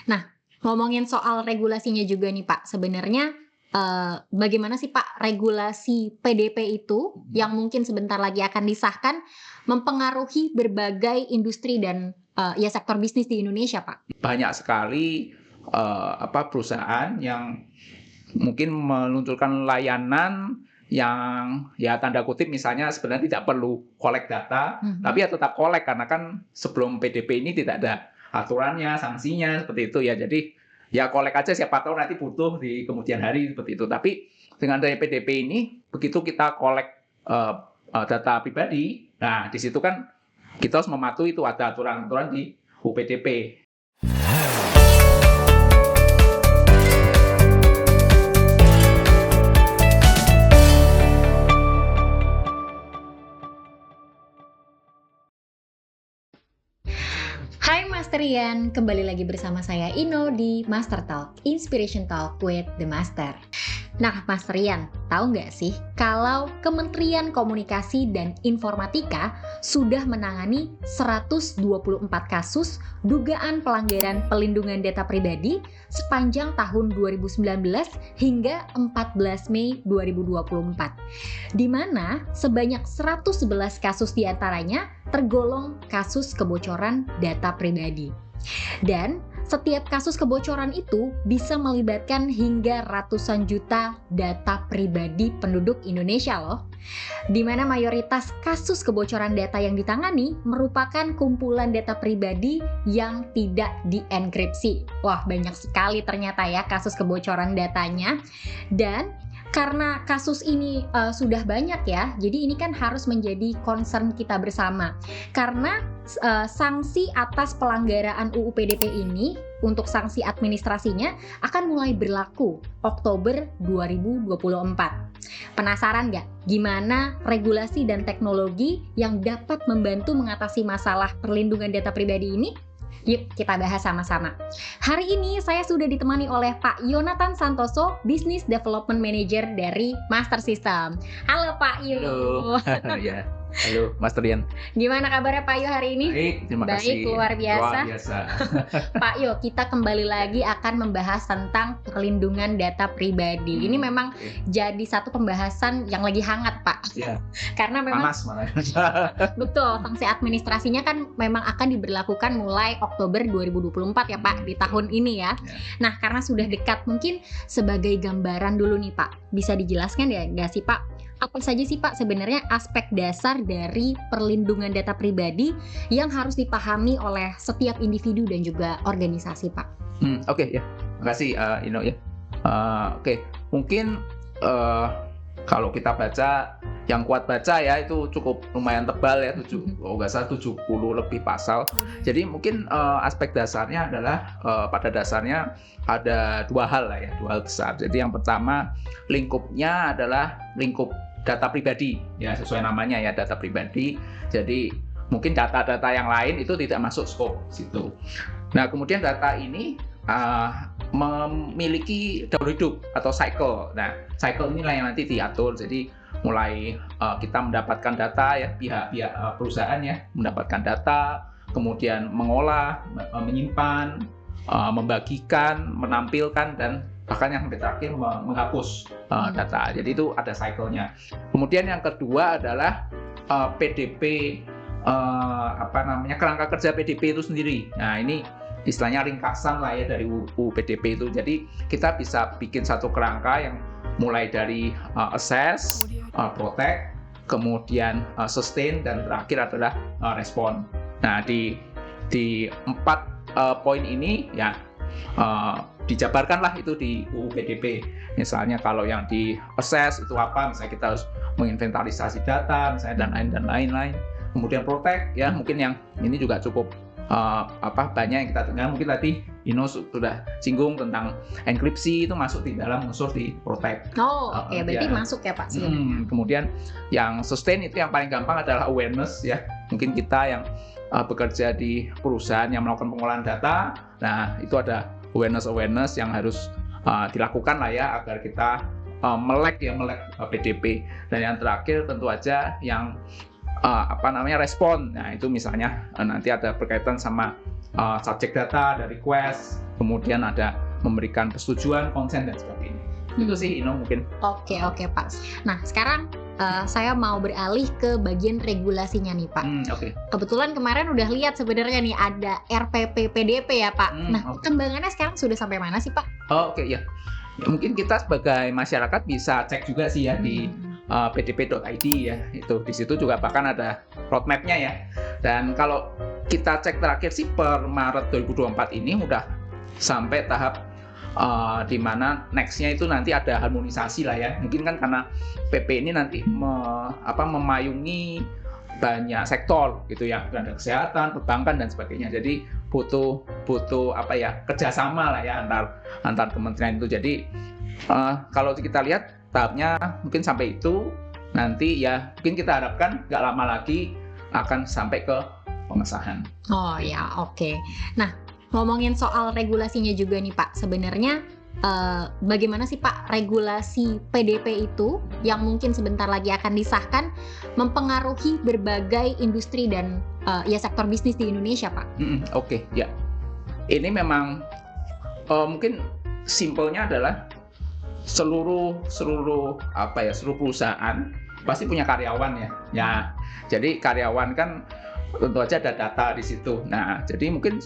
Nah, ngomongin soal regulasinya juga nih Pak, sebenarnya, bagaimana sih Pak regulasi PDP itu yang mungkin sebentar lagi akan disahkan, mempengaruhi berbagai industri dan, ya sektor bisnis di Indonesia Pak? Banyak sekali, perusahaan yang mungkin meluncurkan layanan yang ya tanda kutip misalnya sebenarnya tidak perlu collect data, tapi Mhm. ya tetap collect karena kan sebelum PDP ini tidak ada aturannya, sanksinya, seperti itu ya. Jadi ya collect aja siapa tahu nanti butuh di kemudian hari seperti itu. Tapi dengan adanya PDP ini, begitu kita collect, eee data pribadi, nah di situ kan kita harus mematuhi itu ada aturan-aturan di UPDP. Hai Master Rian, kembali lagi bersama saya Ino di Master Talk, Inspiration Talk with the Master. Nah, Master Rian, tahu nggak sih kalau Kementerian Komunikasi dan Informatika sudah menangani 124 kasus dugaan pelanggaran pelindungan data pribadi sepanjang tahun 2019 hingga 14 Mei 2024, di mana sebanyak 111 kasus diantaranya tergolong kasus kebocoran data pribadi. Dan setiap kasus kebocoran itu bisa melibatkan hingga ratusan juta data pribadi penduduk Indonesia loh. Di mana mayoritas kasus kebocoran data yang ditangani merupakan kumpulan data pribadi yang tidak dienkripsi. Wah, banyak sekali ternyata ya kasus kebocoran datanya. Dan karena kasus ini sudah banyak ya, jadi ini kan harus menjadi concern kita bersama. Karena sanksi atas pelanggaran UU PDP ini untuk sanksi administrasinya akan mulai berlaku Oktober 2024. Penasaran nggak gimana regulasi dan teknologi yang dapat membantu mengatasi masalah perlindungan data pribadi ini? Yuk kita bahas sama-sama. Hari ini saya sudah ditemani oleh Pak Yonatan Santoso, Business Development Manager dari Master System. Halo Pak Yo. Halo, ya. Halo, Mas Rian. Gimana kabarnya Pak Yo hari ini? Baik, terima kasih. Baik, luar biasa. Luar biasa. Pak Yo, kita kembali lagi akan membahas tentang perlindungan data pribadi. Ini memang jadi satu pembahasan yang lagi hangat, Pak. Ya, Karena memang panas malah. betul, sanksi administrasinya kan memang akan diberlakukan mulai Oktober 2024 ya Pak, di tahun ini ya. Nah, karena sudah dekat, mungkin sebagai gambaran dulu nih Pak, bisa dijelaskan ya nggak sih Pak? Apa saja sih Pak sebenarnya aspek dasar dari perlindungan data pribadi yang harus dipahami oleh setiap individu dan juga organisasi Pak? Oke, ya. Makasih Ino ya. Oke, mungkin kalau kita baca yang kuat baca ya itu cukup lumayan tebal ya, kalau nggak salah 70 lebih pasal. Jadi mungkin aspek dasarnya adalah pada dasarnya ada dua hal lah ya, dua hal besar. Jadi yang pertama lingkupnya adalah lingkup data pribadi ya, sesuai namanya ya, data pribadi. Jadi mungkin data-data yang lain itu tidak masuk scope situ. Nah, kemudian data ini memiliki daur hidup atau cycle. Nah, cycle inilah yang nanti diatur. Jadi mulai kita mendapatkan data ya, pihak-pihak perusahaan ya mendapatkan data, kemudian mengolah, menyimpan, membagikan, menampilkan, dan bahkan yang terakhir menghapus data. Jadi itu ada cycle-nya. Kemudian yang kedua adalah PDP, kerangka kerja PDP itu sendiri. Nah, ini istilahnya ringkasan lah ya dari UU PDP itu. Jadi kita bisa bikin satu kerangka yang mulai dari assess, protect, kemudian sustain, dan terakhir adalah respond. Nah, di 4 poin ini ya dijabarkanlah itu di UU PDP. Misalnya kalau yang di assess itu apa? Misalnya kita harus menginventarisasi data, misalnya dan lain-lain. Kemudian protect ya, mungkin yang ini juga cukup banyak yang kita dengar. Mungkin tadi Ino sudah singgung tentang enkripsi, itu masuk di dalam unsur di protect. Oh, oke, berarti ya. masuk ya Pak sebenarnya. Kemudian yang sustain itu yang paling gampang adalah awareness ya. Mungkin kita yang bekerja di perusahaan yang melakukan pengolahan data, nah itu ada awareness yang harus dilakukan lah ya agar kita melek PDP. Dan yang terakhir tentu aja yang respon. Nah, itu misalnya nanti ada berkaitan sama subjek data, ada request, kemudian ada memberikan persetujuan, konsen dan sebagainya. Itu sih mungkin. Oke Pak. Nah sekarang saya mau beralih ke bagian regulasinya nih Pak. Oke. Kebetulan kemarin udah lihat sebenarnya nih ada RPP PDP ya Pak. Nah perkembangannya sekarang sudah sampai mana sih Pak? Oke ya. Mungkin kita sebagai masyarakat bisa cek juga sih ya di pdp.id ya. Itu di situ juga bahkan ada roadmap-nya ya. Dan kalau kita cek terakhir sih per Maret 2024 ini udah sampai tahap di mana next-nya itu nanti ada harmonisasi lah ya. Mungkin kan karena PP ini nanti memayungi banyak sektor gitu ya, ada kesehatan, perbankan dan sebagainya. Jadi butuh kerjasama lah ya antar kementerian itu. Jadi kalau kita lihat tahapnya mungkin sampai itu, nanti ya mungkin kita harapkan nggak lama lagi akan sampai ke pengesahan. Oh ya, oke. Nah, ngomongin soal regulasinya juga nih Pak, sebenarnya bagaimana sih Pak regulasi PDP itu yang mungkin sebentar lagi akan disahkan mempengaruhi berbagai industri dan ya sektor bisnis di Indonesia Pak? Oke, ya. Ini memang mungkin simpelnya adalah seluruh perusahaan pasti punya karyawan ya. Ya, jadi karyawan kan tentu aja ada data di situ. Nah, jadi mungkin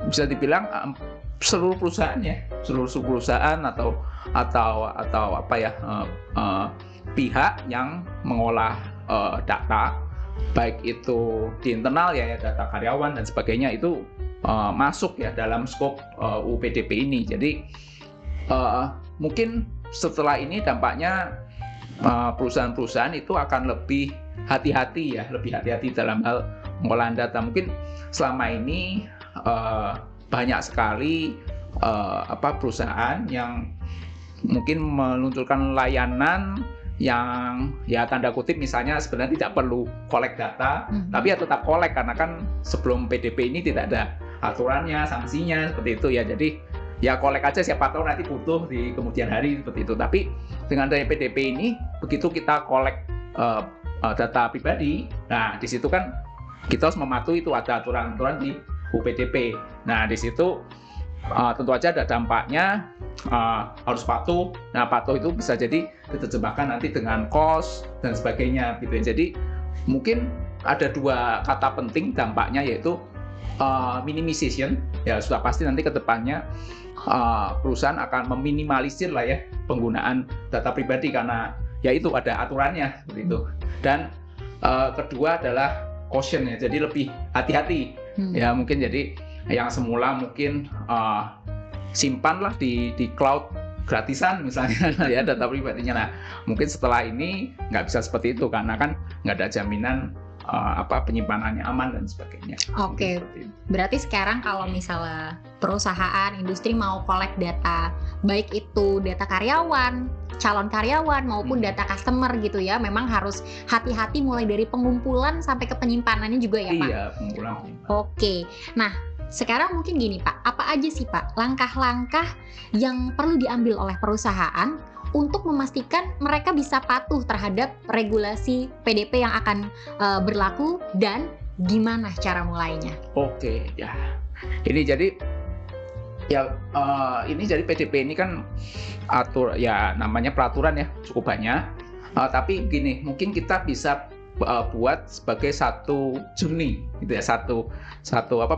bisa dibilang seluruh perusahaan ya, seluruh perusahaan atau pihak yang mengolah data, baik itu di internal ya data karyawan dan sebagainya itu masuk ya dalam skop UU PDP ini. Jadi mungkin setelah ini dampaknya perusahaan-perusahaan itu akan lebih hati-hati dalam hal pengolahan data. Mungkin selama ini banyak sekali perusahaan yang mungkin meluncurkan layanan yang ya tanda kutip misalnya sebenarnya tidak perlu collect data, tapi ya tetap collect karena kan sebelum PDP ini tidak ada aturannya, sanksinya seperti itu ya. Jadi ya collect aja, siapa tahu nanti butuh di kemudian hari seperti itu. Tapi dengan dari PDP ini, begitu kita collect data pribadi, nah di situ kan kita harus mematuhi itu ada aturan-aturan di UPDP. Nah di situ tentu aja ada dampaknya, harus patuh. Nah patuh itu bisa jadi diterjemahkan nanti dengan cost dan sebagainya gitu ya. Jadi mungkin ada dua kata penting dampaknya, yaitu minimization ya, sudah pasti nanti ke depannya perusahaan akan meminimalisir lah ya penggunaan data pribadi karena ya itu ada aturannya seperti itu. Dan kedua adalah caution ya, jadi lebih hati-hati ya. Mungkin jadi yang semula mungkin simpanlah di cloud gratisan misalnya ya data pribadinya. Nah mungkin setelah ini nggak bisa seperti itu karena kan nggak ada jaminan penyimpanannya aman dan sebagainya. Oke. Berarti sekarang kalau misalnya perusahaan, industri mau collect data, baik itu data karyawan, calon karyawan maupun data customer gitu ya, memang harus hati-hati mulai dari pengumpulan sampai ke penyimpanannya juga ya Pak? Iya, pengumpulan. Oke. Nah, sekarang mungkin gini Pak, apa aja sih Pak langkah-langkah yang perlu diambil oleh perusahaan untuk memastikan mereka bisa patuh terhadap regulasi PDP yang akan berlaku, dan gimana cara mulainya? Oke, ya. Ini jadi PDP ini kan namanya peraturan ya, cukup banyak. Tapi gini, mungkin kita bisa buat sebagai satu journey gitu ya, satu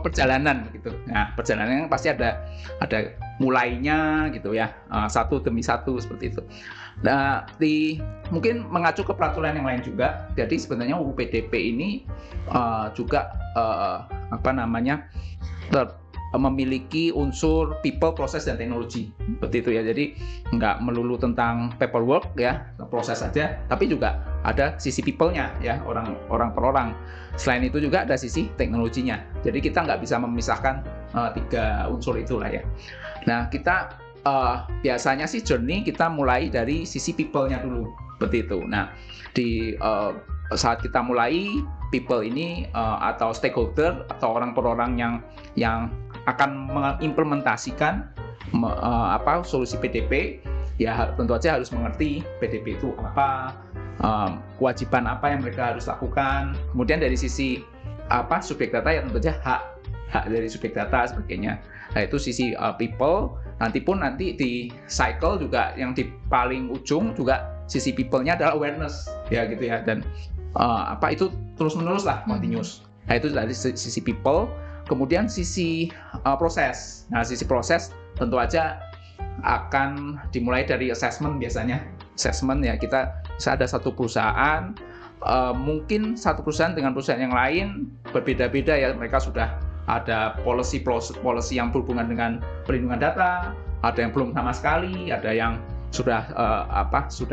perjalanan gitu. Nah, perjalanannya pasti ada mulainya gitu ya, satu demi satu seperti itu. Nah, mungkin mengacu ke peraturan yang lain juga. Jadi sebenarnya UU PDP ini juga memiliki unsur people, proses, dan teknologi seperti itu ya. Jadi nggak melulu tentang paperwork ya, proses saja, tapi juga ada sisi people-nya ya, orang per orang. Selain itu juga ada sisi teknologinya. Jadi kita nggak bisa memisahkan tiga unsur itulah ya. Nah kita biasanya sih journey kita mulai dari sisi people-nya dulu seperti itu. Nah saat kita mulai people ini atau stakeholder atau orang per orang yang akan mengimplementasikan solusi PDP ya, tentu saja harus mengerti PDP itu apa, kewajiban apa yang mereka harus lakukan. Kemudian dari sisi subjek data ya tentu saja hak hak dari subjek data sebagainya. Nah itu sisi people. Nanti di cycle juga yang di paling ujung juga sisi people-nya adalah awareness ya gitu ya, dan itu terus menerus lah, continuous. Nah itu dari sisi people. Kemudian sisi proses. Nah sisi proses tentu aja akan dimulai dari assessment biasanya. Assessment ya, kita bisa ada satu perusahaan, mungkin satu perusahaan dengan perusahaan yang lain berbeda-beda ya, mereka sudah ada policy yang berhubungan dengan perlindungan data, ada yang belum sama sekali, ada yang sudah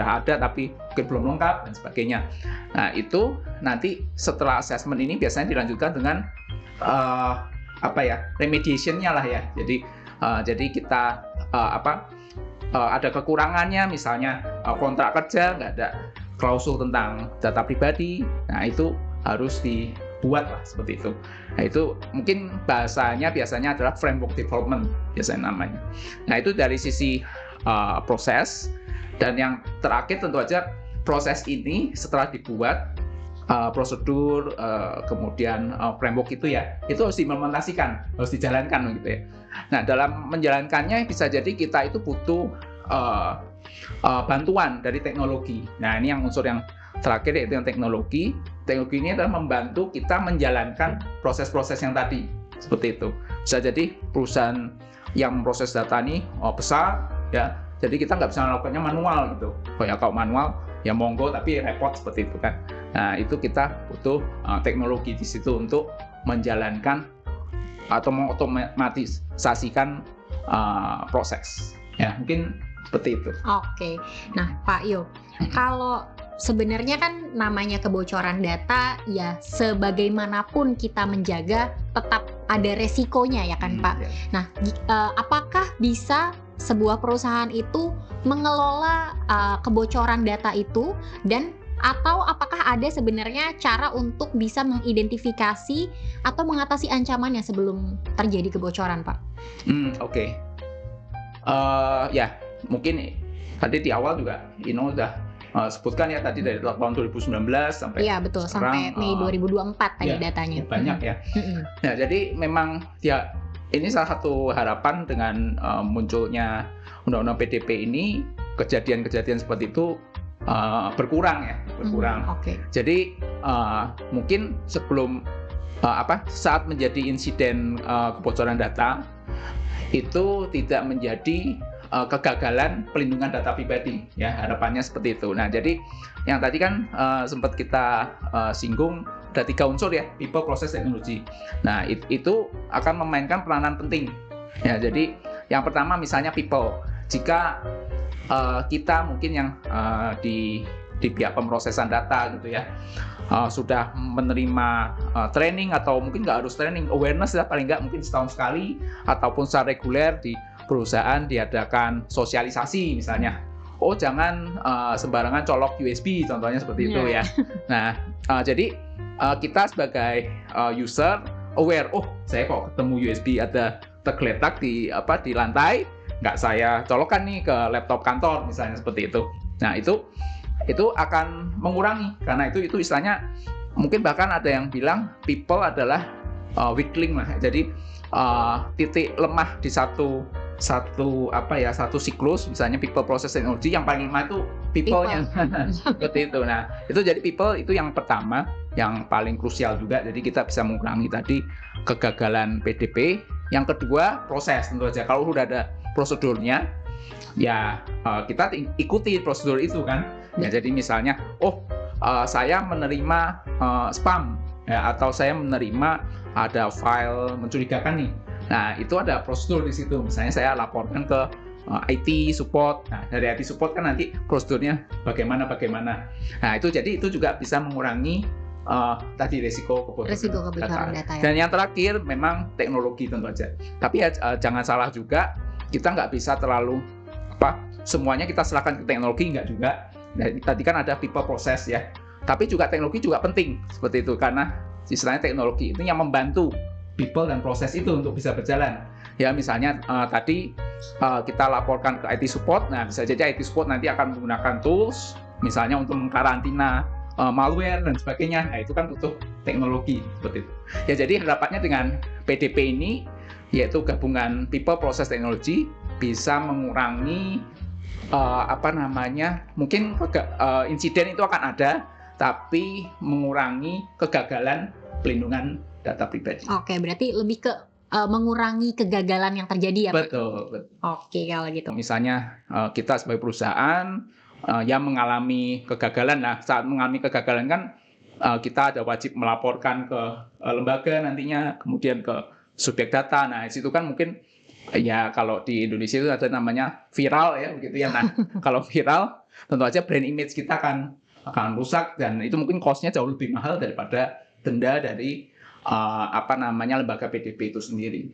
ada tapi mungkin belum lengkap dan sebagainya. Nah itu nanti setelah assessment ini biasanya dilanjutkan dengan remediation-nya lah ya. Jadi kita ada kekurangannya, misalnya kontrak kerja nggak ada klausul tentang data pribadi, nah itu harus dibuat lah seperti itu. Nah itu mungkin bahasanya biasanya adalah framework development biasanya namanya. Nah itu dari sisi proses. Dan yang terakhir tentu aja proses ini setelah dibuat prosedur, kemudian framework itu ya, itu harus diimplementasikan, harus dijalankan gitu ya. Nah dalam menjalankannya bisa jadi kita itu butuh bantuan dari teknologi. Nah ini yang unsur yang terakhir yaitu yang teknologi. Teknologi ini adalah membantu kita menjalankan proses-proses yang tadi seperti itu. Bisa jadi perusahaan yang memproses data ini besar ya, jadi kita nggak bisa melakukannya manual gitu. Kalau manual ya monggo, tapi repot seperti itu kan. Nah itu kita butuh teknologi di situ untuk menjalankan atau mengotomatisasikan proses. Ya mungkin seperti itu. Oke. Nah Pak Yo, kalau sebenarnya kan namanya kebocoran data ya, sebagaimanapun kita menjaga tetap ada resikonya ya kan Pak. Ya. Nah apakah bisa sebuah perusahaan itu mengelola kebocoran data itu, dan atau apakah ada sebenarnya cara untuk bisa mengidentifikasi atau mengatasi ancamannya sebelum terjadi kebocoran, Pak? Oke. Ya, mungkin tadi di awal juga Ino udah sebutkan ya tadi dari tahun 2019 sampai iya betul, sekarang, sampai Mei 2024 tadi datanya. Banyak ya. Nah, jadi memang ya ini salah satu harapan dengan munculnya Undang-Undang PDP ini, kejadian-kejadian seperti itu berkurang. Okay. Jadi mungkin sebelum saat menjadi insiden kebocoran data itu tidak menjadi kegagalan pelindungan data pribadi ya, harapannya seperti itu. Nah jadi yang tadi kan sempat kita singgung ada 3 unsur ya, people, process, teknologi. Nah itu akan memainkan peranan penting ya. Jadi yang pertama misalnya people, jika kita mungkin yang di pihak pemrosesan data gitu ya sudah menerima training, atau mungkin nggak harus training, awareness ya, paling nggak mungkin setahun sekali ataupun secara reguler di perusahaan diadakan sosialisasi misalnya, jangan sembarangan colok USB contohnya seperti itu ya. Nah jadi kita sebagai user aware, saya kok ketemu USB ada tergeletak di lantai, nggak saya colokkan nih ke laptop kantor misalnya seperti itu. Nah itu akan mengurangi, karena itu istilahnya mungkin bahkan ada yang bilang people adalah weak link lah. Jadi titik lemah di satu siklus, misalnya people, process, technology, yang paling lemah itu people-nya. Seperti itu. Nah itu jadi people itu yang pertama, yang paling krusial juga. Jadi kita bisa mengurangi tadi kegagalan PDP. Yang kedua proses, tentu saja kalau sudah ada prosedurnya ya kita ikuti prosedur itu kan ya. Jadi misalnya saya menerima spam ya, atau saya menerima ada file mencurigakan nih. Nah itu ada prosedur di situ, misalnya saya laporkan ke IT support. Nah dari IT support kan nanti prosedurnya bagaimana. Nah itu juga bisa mengurangi tadi resiko kebocoran data ya. Dan yang terakhir memang teknologi tentu saja. Tapi ya, jangan salah juga, kita nggak bisa terlalu semuanya kita serahkan ke teknologi, nggak juga. Nah, tadi kan ada people, process ya. Tapi juga teknologi juga penting seperti itu, karena istilahnya teknologi itu yang membantu people dan proses itu untuk bisa berjalan. Ya misalnya tadi kita laporkan ke IT support. Nah bisa jadi IT support nanti akan menggunakan tools misalnya untuk mengkarantina malware dan sebagainya. Nah itu kan butuh teknologi seperti itu. Ya jadi harapannya dengan PDP ini, yaitu gabungan People Process Technology, bisa mengurangi mungkin insiden itu akan ada, tapi mengurangi kegagalan pelindungan data pribadi. Oke, berarti lebih ke mengurangi kegagalan yang terjadi ya Pak? Betul. Oke, kalau gitu. Misalnya kita sebagai perusahaan yang mengalami kegagalan, nah saat mengalami kegagalan kan kita ada wajib melaporkan ke lembaga nantinya, kemudian ke subjek data. Nah, di situ kan mungkin ya kalau di Indonesia itu ada namanya viral ya begitu ya. Nah, kalau viral tentu aja brand image kita akan rusak, dan itu mungkin cost-nya jauh lebih mahal daripada denda dari lembaga PDP itu sendiri.